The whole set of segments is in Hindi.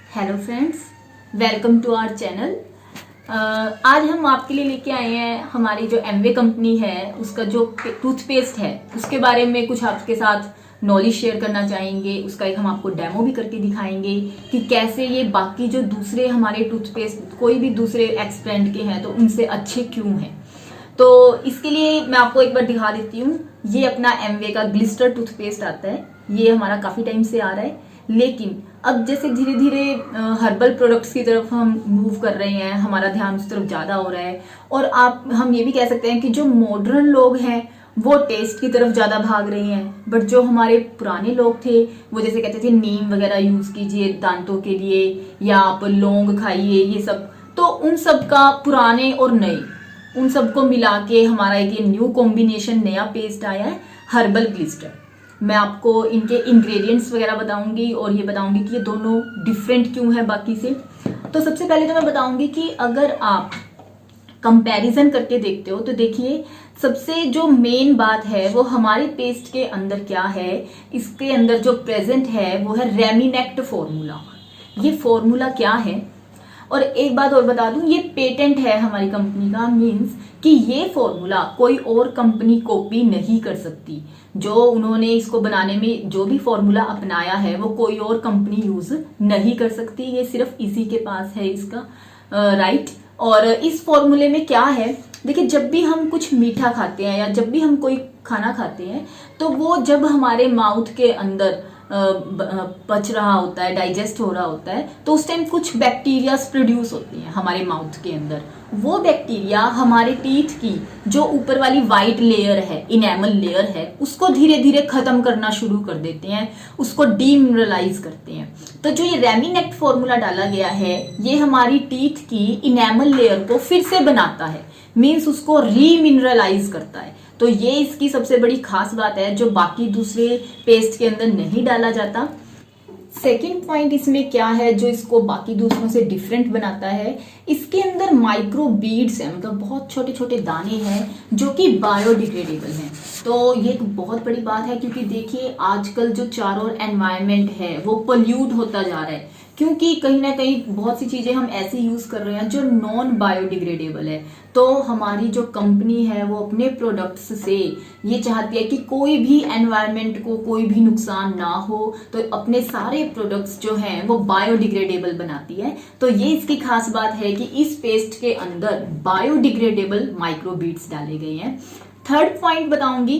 Hello friends, welcome to our channel. आज हम आपके लिए लेके आए हैं हमारी जो एमवे कंपनी है उसका जो टूथपेस्ट है उसके बारे में कुछ आपके साथ नॉलेज शेयर करना चाहेंगे। उसका एक हम आपको डेमो भी करके दिखाएंगे कि कैसे ये बाकी जो दूसरे हमारे टूथपेस्ट कोई भी दूसरे एक्स ब्रांड के हैं तो उनसे अच्छे क्यों हैं। तो इसके लिए मैं आपको एक बार दिखा देती हूँ। ये अपना एमवे का ग्लिस्टर टूथपेस्ट आता है। ये हमारा काफी टाइम से आ रहा है, लेकिन अब जैसे धीरे धीरे हर्बल प्रोडक्ट्स की तरफ हम मूव कर रहे हैं, हमारा ध्यान उस तरफ ज्यादा हो रहा है। और हम ये भी कह सकते हैं कि जो मॉडर्न लोग हैं वो टेस्ट की तरफ ज्यादा भाग रहे हैं, बट जो हमारे पुराने लोग थे वो जैसे कहते थे नीम वगैरह यूज कीजिए दांतों के लिए, या आप लौंग खाइए, ये सब। तो उन सब का पुराने और नए उन सबको मिला के हमारा एक ये न्यू कॉम्बिनेशन नया पेस्ट आया है, हर्बल ग्लिस्टर। मैं आपको इनके इंग्रेडिएंट्स वगैरह बताऊंगी और ये बताऊंगी कि ये दोनों डिफरेंट क्यों है बाकी से। तो सबसे पहले तो मैं बताऊंगी कि अगर आप कंपैरिजन करके देखते हो तो देखिए, सबसे जो मेन बात है वो हमारे पेस्ट के अंदर क्या है। इसके अंदर जो प्रेजेंट है वो है रेमिनेक्ट फॉर्मूला। ये फॉर्मूला क्या है, और एक बात और बता दूं, ये पेटेंट है हमारी कंपनी का। मींस कि ये फॉर्मूला कोई और कंपनी कॉपी नहीं कर सकती। जो उन्होंने इसको बनाने में जो भी फॉर्मूला अपनाया है वो कोई और कंपनी यूज नहीं कर सकती। ये सिर्फ इसी के पास है इसका राइट। और इस फॉर्मूले में क्या है, देखिए, जब भी हम कुछ मीठा खाते हैं या जब भी हम कोई खाना खाते हैं तो वो जब हमारे माउथ के अंदर पच रहा होता है, डाइजेस्ट हो रहा होता है, तो उस टाइम कुछ बैक्टीरिया प्रोड्यूस होती हैं हमारे माउथ के अंदर। वो बैक्टीरिया हमारे टीथ की जो ऊपर वाली वाइट लेयर है, इनेमल लेयर है, उसको धीरे धीरे खत्म करना शुरू कर देते हैं, उसको डीमिनरलाइज करते हैं। तो जो ये रेमिनेक्ट फॉर्मूला डाला गया है ये हमारी टीथ की इनेमल लेयर को फिर से बनाता है, मीन्स उसको रीमिनरलाइज करता है। तो ये इसकी सबसे बड़ी खास बात है जो बाकी दूसरे पेस्ट के अंदर नहीं डाला जाता। सेकेंड पॉइंट इसमें क्या है जो इसको बाकी दूसरों से डिफरेंट बनाता है, इसके अंदर माइक्रो बीड्स हैं, मतलब बहुत छोटे छोटे दाने हैं जो कि बायोडिग्रेडेबल हैं। तो ये एक बहुत बड़ी बात है, क्योंकि देखिए आजकल जो चारों एनवायरनमेंट है वो पोल्यूट होता जा रहा है, क्योंकि कहीं ना कहीं बहुत सी चीजें हम ऐसी यूज कर रहे हैं जो नॉन बायोडिग्रेडेबल है। तो हमारी जो कंपनी है वो अपने प्रोडक्ट्स से ये चाहती है कि कोई भी एनवायरनमेंट को कोई भी नुकसान ना हो, तो अपने सारे प्रोडक्ट्स जो हैं वो बायोडिग्रेडेबल बनाती है। तो ये इसकी खास बात है कि इस पेस्ट के अंदर बायोडिग्रेडेबल माइक्रोबीड्स डाले गए हैं। थर्ड पॉइंट बताऊंगी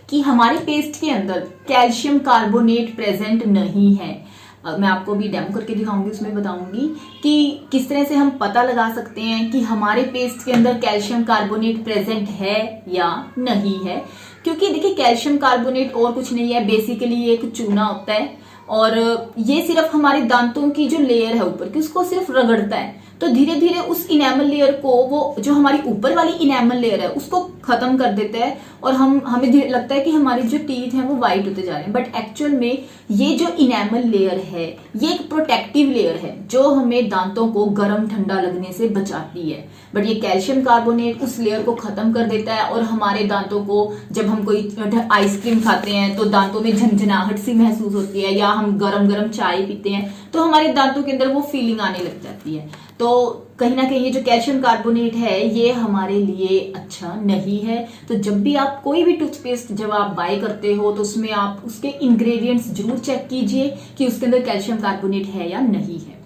कि हमारे पेस्ट के अंदर कैल्शियम कार्बोनेट प्रेजेंट नहीं है। मैं आपको भी डेमो करके दिखाऊंगी, उसमें बताऊंगी कि किस तरह से हम पता लगा सकते हैं कि हमारे पेस्ट के अंदर कैल्शियम कार्बोनेट प्रेजेंट है या नहीं है। क्योंकि देखिए, कैल्शियम कार्बोनेट और कुछ नहीं है, बेसिकली ये एक चूना होता है और ये सिर्फ हमारे दांतों की जो लेयर है ऊपर की उसको सिर्फ रगड़ता है। तो धीरे धीरे उस इनेमल लेयर को, वो जो हमारी ऊपर वाली इनेमल लेयर है उसको खत्म कर देता है, और हमें लगता है कि हमारे जो टीथ हैं वो वाइट होते जा रहे हैं। बट एक्चुअल में ये जो इनेमल लेयर है ये एक प्रोटेक्टिव लेयर है जो हमें दांतों को गर्म ठंडा लगने से बचाती है। बट ये कैल्शियम कार्बोनेट उस लेयर को खत्म कर देता है, और हमारे दांतों को जब हम कोई आइसक्रीम खाते हैं तो दांतों में झंझनाहट सी महसूस होती है, या हम गरम गरम चाय पीते हैं तो हमारे दांतों के अंदर वो फीलिंग आने लग जाती है। तो कहीं ना कहीं ये जो कैल्शियम कार्बोनेट है ये हमारे लिए अच्छा नहीं है। तो जब भी आप कोई भी टूथपेस्ट जब आप बाय करते हो तो उसमें आप उसके इंग्रेडिएंट्स जरूर चेक कीजिए कि उसके अंदर कैल्शियम कार्बोनेट है या नहीं है।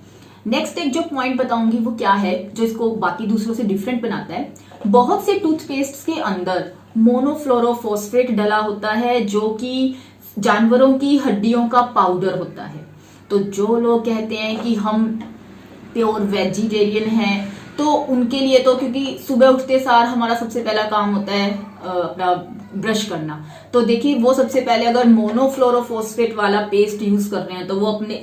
नेक्स्ट एक जो पॉइंट बताऊंगी वो क्या है जो इसको बाकी दूसरों से डिफरेंट बनाता है। बहुत से टूथपेस्ट के अंदर मोनोफ्लोरोफॉस्फेट डला होता है जो कि जानवरों की हड्डियों का पाउडर होता है। तो जो लोग कहते हैं कि हम प्योर वेजिटेरियन हैं तो उनके लिए तो, क्योंकि सुबह उठते सार हमारा सबसे पहला काम होता है अपना ब्रश करना, तो देखिए वो सबसे पहले अगर मोनोफ्लोरोफॉस्फेट वाला पेस्ट यूज कर रहे हैं तो वो अपने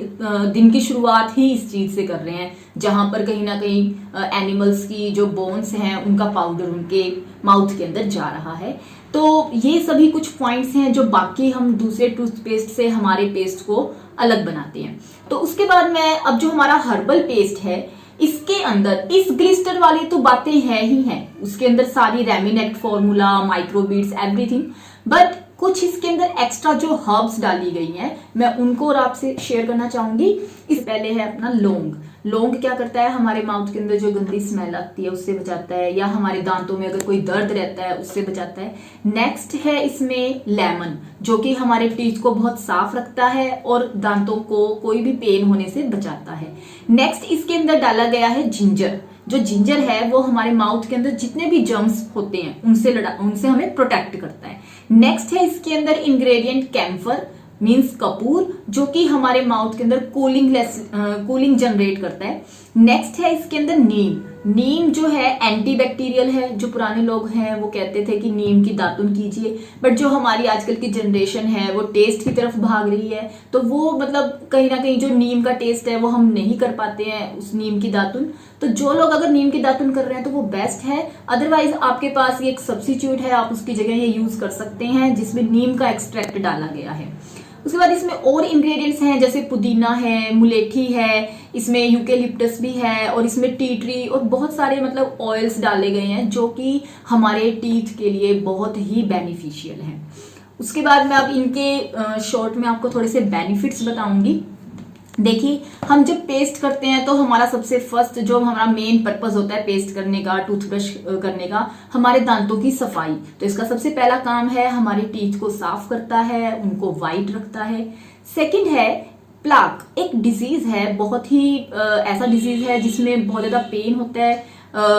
दिन की शुरुआत ही इस चीज से कर रहे हैं, जहां पर कहीं ना कहीं एनिमल्स की जो बोन्स हैं उनका पाउडर उनके माउथ के अंदर जा रहा है। तो ये सभी कुछ पॉइंट्स हैं जो बाकी हम दूसरे टूथपेस्ट से हमारे पेस्ट को अलग बनाते हैं। तो उसके बाद मैं अब जो हमारा हर्बल पेस्ट है इसके अंदर इस ग्लिस्टर वाली तो बातें हैं ही हैं, उसके अंदर सारी रेमिनेक्ट फॉर्मूला, माइक्रोबीड्स, एवरीथिंग। बट कुछ इसके अंदर एक्स्ट्रा जो हर्ब्स डाली गई हैं मैं उनको और आपसे शेयर करना चाहूंगी। इस पहले है अपना लौंग। लौंग क्या करता है, हमारे माउथ के अंदर जो गंदी स्मेल आती है उससे बचाता है, या हमारे दांतों में अगर कोई दर्द रहता है उससे बचाता है। नेक्स्ट है इसमें लेमन, जो कि हमारे टीथ को बहुत साफ रखता है और दांतों को कोई भी पेन होने से बचाता है। नेक्स्ट इसके अंदर डाला गया है जिंजर। जो जिंजर है वो हमारे माउथ के अंदर जितने भी जर्म्स होते हैं उनसे हमें प्रोटेक्ट करता है। नेक्स्ट है इसके अंदर इंग्रेडिएंट कैम्फर मीन्स कपूर, जो कि हमारे माउथ के अंदर कूलिंग जनरेट करता है। नेक्स्ट है इसके अंदर नीम। नीम जो है एंटीबैक्टीरियल है। जो पुराने लोग हैं वो कहते थे कि नीम की दातुन कीजिए, बट जो हमारी आजकल की जनरेशन है वो टेस्ट की तरफ भाग रही है, तो वो मतलब कहीं ना कहीं जो नीम का टेस्ट है वो हम नहीं कर पाते हैं उस नीम की दातुन। तो जो लोग अगर नीम की दातुन कर रहे हैं तो वो बेस्ट है। अदरवाइज आपके पास ये एक सब्स्टिट्यूट है, आप उसकी जगह ये यूज कर सकते हैं जिसमें नीम का एक्सट्रैक्ट डाला गया है। उसके बाद इसमें और इंग्रेडिएंट्स हैं जैसे पुदीना है, मुलेठी है, इसमें यूकेलिप्टस भी है और इसमें टी ट्री और बहुत सारे मतलब ऑयल्स डाले गए हैं जो कि हमारे टीथ के लिए बहुत ही बेनिफिशियल हैं। उसके बाद मैं अब इनके शॉर्ट में आपको थोड़े से बेनिफिट्स बताऊंगी। देखिए, हम जब पेस्ट करते हैं तो हमारा सबसे फर्स्ट जो हमारा मेन पर्पस होता है पेस्ट करने का, टूथब्रश करने का, हमारे दांतों की सफाई। तो इसका सबसे पहला काम है हमारे टीथ को साफ करता है, उनको वाइट रखता है। सेकंड है प्लाक। एक डिजीज है, बहुत ही ऐसा डिजीज है जिसमें बहुत ज्यादा पेन होता है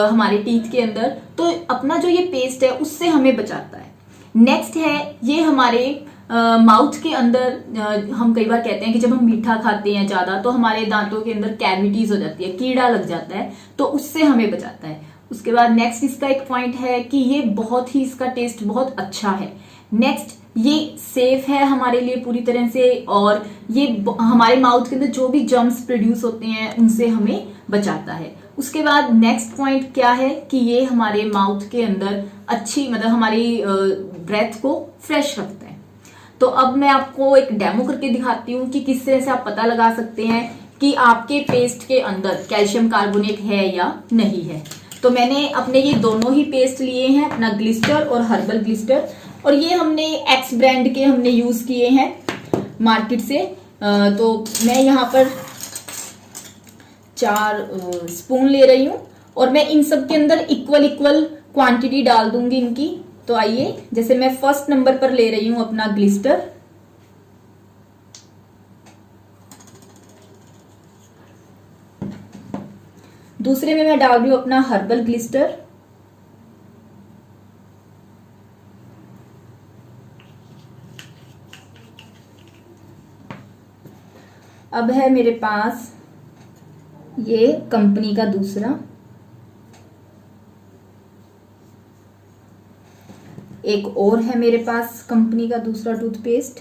हमारे टीथ के अंदर, तो अपना जो ये पेस्ट है उससे हमें बचाता है। नेक्स्ट है ये हमारे माउथ के अंदर हम कई बार कहते हैं कि जब हम मीठा खाते हैं ज्यादा तो हमारे दांतों के अंदर कैविटीज हो जाती है, कीड़ा लग जाता है, तो उससे हमें बचाता है। उसके बाद नेक्स्ट इसका एक पॉइंट है कि ये बहुत ही इसका टेस्ट बहुत अच्छा है। नेक्स्ट ये सेफ है हमारे लिए पूरी तरह से, और ये हमारे माउथ के अंदर जो भी जर्म्स प्रोड्यूस होते हैं उनसे हमें बचाता है। उसके बाद नेक्स्ट पॉइंट क्या है कि ये हमारे माउथ के अंदर अच्छी मतलब हमारी ब्रेथ को फ्रेश रखता है। तो अब मैं आपको एक डेमो करके दिखाती हूँ कि किस तरह से आप पता लगा सकते हैं कि आपके पेस्ट के अंदर कैल्शियम कार्बोनेट है या नहीं है। तो मैंने अपने ये दोनों ही पेस्ट लिए हैं, अपना ग्लिस्टर और हर्बल ग्लिस्टर, और ये हमने एक्स ब्रांड के हमने यूज किए हैं मार्केट से। तो मैं यहाँ पर 4 स्पून ले रही हूँ और मैं इन सब के अंदर इक्वल क्वांटिटी डाल दूंगी इनकी। तो आइए, जैसे मैं फर्स्ट नंबर पर ले रही हूं अपना ग्लिस्टर, दूसरे में मैं डाल रही हूं अपना हर्बल ग्लिस्टर, अब है मेरे पास ये कंपनी का दूसरा, एक और है मेरे पास कंपनी का दूसरा टूथपेस्ट।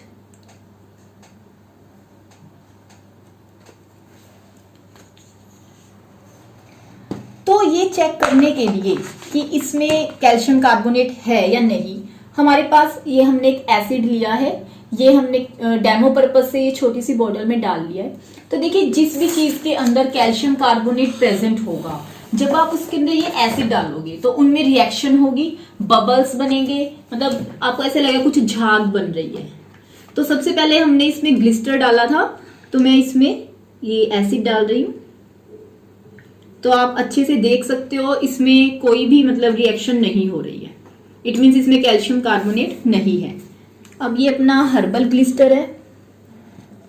तो ये चेक करने के लिए कि इसमें कैल्शियम कार्बोनेट है या नहीं, हमारे पास ये हमने एक एसिड लिया है, ये हमने डेमो पर्पस से ये छोटी सी बोतल में डाल लिया है। तो देखिए, जिस भी चीज के अंदर कैल्शियम कार्बोनेट प्रेजेंट होगा, जब आप उसके अंदर ये एसिड डालोगे तो उनमें रिएक्शन होगी, बबल्स बनेंगे, मतलब आपको ऐसे लगेगा कुछ झाग बन रही है। तो सबसे पहले हमने इसमें ग्लिस्टर डाला था, तो मैं इसमें ये एसिड डाल रही हूं। तो आप अच्छे से देख सकते हो इसमें कोई भी मतलब रिएक्शन नहीं हो रही है, इट मीन्स इसमें कैल्शियम कार्बोनेट नहीं है। अब ये अपना हर्बल ग्लिस्टर है,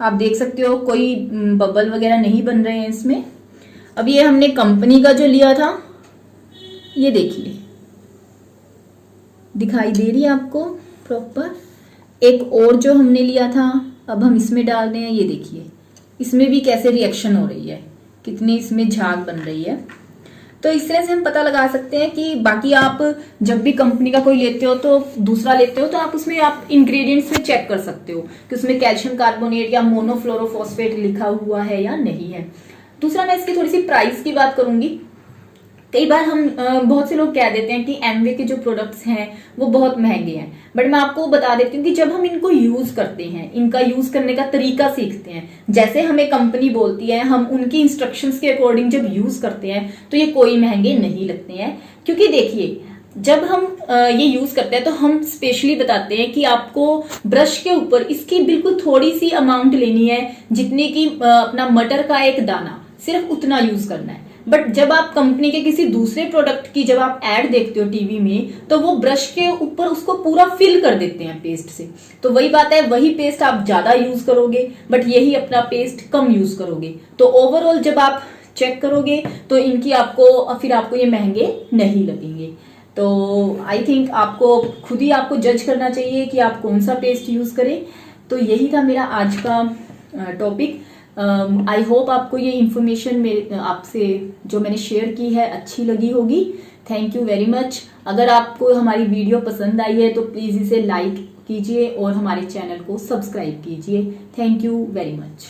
आप देख सकते हो कोई बबल वगैरह नहीं बन रहे हैं इसमें। अब ये हमने कंपनी का जो लिया था, ये देखिए दिखाई दे रही है आपको प्रॉपर। एक और जो हमने लिया था, अब हम इसमें डाल रहे हैं, ये देखिए इसमें भी कैसे रिएक्शन हो रही है, कितनी इसमें झाग बन रही है। तो इस तरह से हम पता लगा सकते हैं कि बाकी आप जब भी कंपनी का कोई लेते हो तो दूसरा लेते हो तो आप उसमें आप इंग्रेडिएंट्स में चेक कर सकते हो कि उसमें कैल्शियम कार्बोनेट या मोनोफ्लोरोफॉस्फेट लिखा हुआ है या नहीं है। दूसरा, मैं इसकी थोड़ी सी प्राइस की बात करूंगी। कई बार हम बहुत से लोग कह देते हैं कि एमवे के जो प्रोडक्ट्स हैं वो बहुत महंगे हैं, बट मैं आपको बता देती हूँ कि जब हम इनको यूज करते हैं, इनका यूज करने का तरीका सीखते हैं, जैसे हमें कंपनी बोलती है, हम उनकी इंस्ट्रक्शंस के अकॉर्डिंग जब यूज करते हैं तो ये कोई महंगे नहीं लगते हैं। क्योंकि देखिए, जब हम ये यूज करते हैं तो हम स्पेशली बताते हैं कि आपको ब्रश के ऊपर इसकी बिल्कुल थोड़ी सी अमाउंट लेनी है, जितने की अपना मटर का एक दाना, सिर्फ उतना यूज करना है। बट जब आप कंपनी के किसी दूसरे प्रोडक्ट की जब आप ऐड देखते हो टीवी में, तो वो ब्रश के ऊपर उसको पूरा फिल कर देते हैं पेस्ट से। तो वही बात है, वही पेस्ट आप ज्यादा यूज करोगे बट यही अपना पेस्ट कम यूज करोगे। तो ओवरऑल जब आप चेक करोगे तो इनकी फिर आपको ये महंगे नहीं लगेंगे। तो आई थिंक आपको खुद ही आपको जज करना चाहिए कि आप कौन सा पेस्ट यूज करें। तो यही था मेरा आज का टॉपिक। आई होप आपको ये इन्फॉर्मेशन आपसे जो मैंने शेयर की है अच्छी लगी होगी। Thank you very much. अगर आपको हमारी वीडियो पसंद आई है तो प्लीज इसे लाइक कीजिए और हमारे चैनल को सब्सक्राइब कीजिए। Thank you very much.